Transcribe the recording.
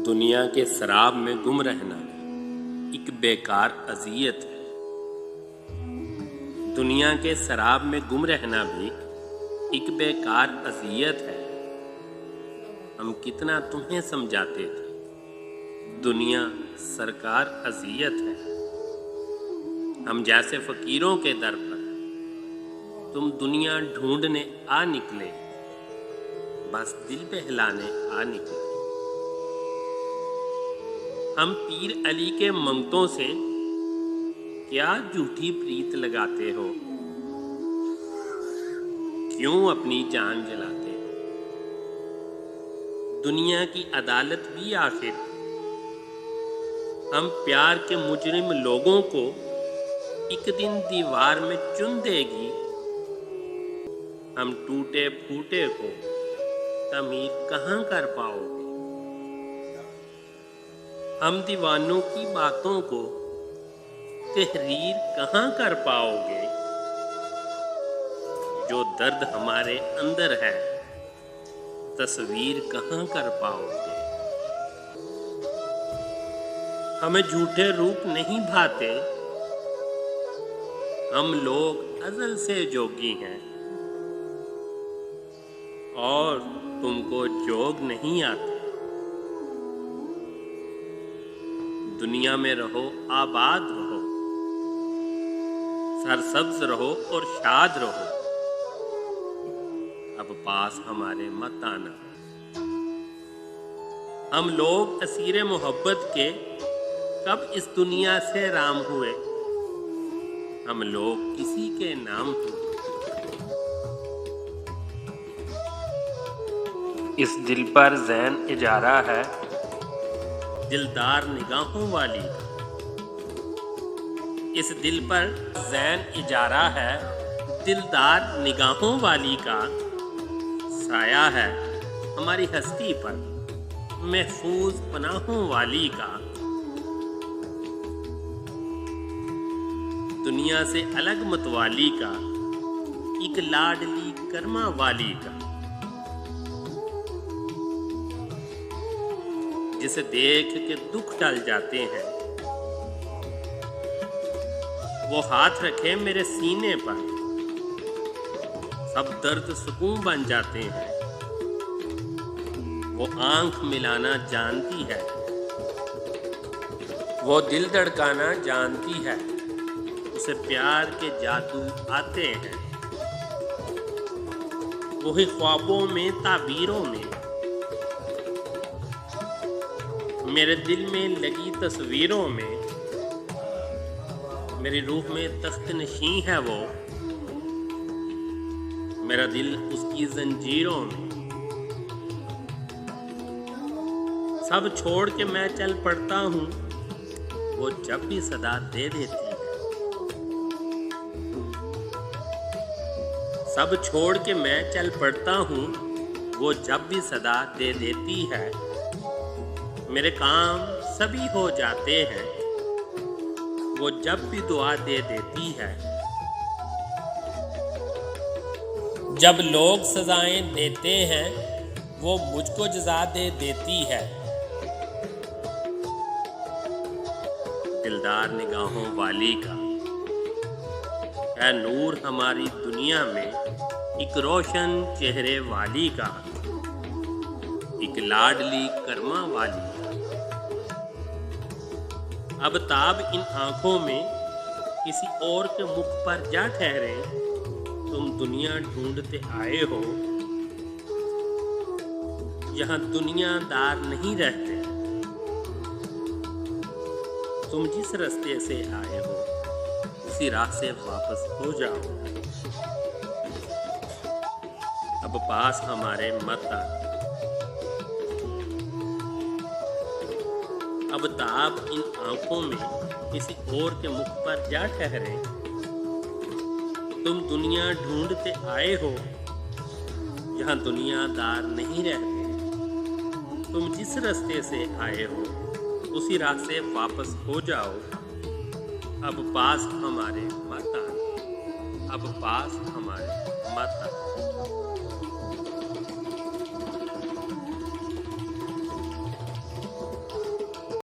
दुनिया के शराब में गुम रहना एक बेकार अजियत है। दुनिया के शराब में गुम रहना भी एक बेकार अजियत है। हम कितना तुम्हें समझाते थे, दुनिया सरकार अजियत है। हम जैसे फकीरों के दर पर तुम दुनिया ढूंढने आ निकले, बस दिल बहलाने आ निकले। हम पीर अली के ममतों से क्या झूठी प्रीत लगाते हो, क्यों अपनी जान जलाते हो। दुनिया की अदालत भी आखिर हम प्यार के मुजरिम लोगों को एक दिन दीवार में चुन देगी। हम टूटे फूटे को तमीर कहाँ कर पाओगे। हम दीवानों की बातों को तहरीर कहाँ कर पाओगे। जो दर्द हमारे अंदर है तस्वीर कहाँ कर पाओगे। हमें झूठे रूप नहीं भाते, हम लोग अज़ल से जोगी हैं और तुमको जोग नहीं आते। दुनिया में रहो आबाद रहो, सरसब्ज रहो और शाद रहो। अब पास हमारे मत आना। हम लोग असीरे मोहब्बत के कब इस दुनिया से राम हुए। हम लोग किसी के नाम हुए। इस दिल पर ज़ैन इजारा है दिलदार निगाहों वाली। इस दिल पर ज़ैन इजारा है दिलदार निगाहों वाली का। साया है हमारी हस्ती पर महफूज पनाहों वाली का। दुनिया से अलग मतवाली का एक लाडली कर्मा वाली का। जिसे देख के दुख टल जाते हैं, वो हाथ रखे मेरे सीने पर, सब दर्द सुकून बन जाते हैं। वो आंख मिलाना जानती है, वो दिल धड़काना जानती है। उसे प्यार के जादू आते हैं। वही ख्वाबों में ताबीरों में मेरे दिल में लगी तस्वीरों में। मेरी रूह में तख्त नशीं है वो, मेरा दिल उसकी जंजीरों में। सब छोड़ के मैं चल पड़ता हूँ, वो जब भी सदा दे देती है। सब छोड़ के मैं चल पड़ता हूँ, वो जब भी सदा दे देती है। मेरे काम सभी हो जाते हैं, वो जब भी दुआ दे देती है। जब लोग सजाएं देते हैं, वो मुझको जज़ा दे देती है। दिलदार निगाहों वाली का है नूर हमारी दुनिया में, एक रोशन चेहरे वाली का, एक लाडली कर्मा वाली। अब ताब इन आंखों में किसी और के मुख पर जा ठहरे। तुम दुनिया ढूंढते आए हो, यहाँ दुनियादार नहीं रहते। तुम जिस रास्ते से आए हो उसी राह से वापस हो जाओ। अब पास हमारे मत आ। अब ताब इन आंखों में किसी और के मुख पर जा ठहरे। तुम दुनिया ढूंढते आए हो, यहाँ दुनियादार नहीं रहते। तुम जिस रास्ते से आए हो उसी राह से वापस हो जाओ। अब पास हमारे मत आना। अब पास हमारे मत आना।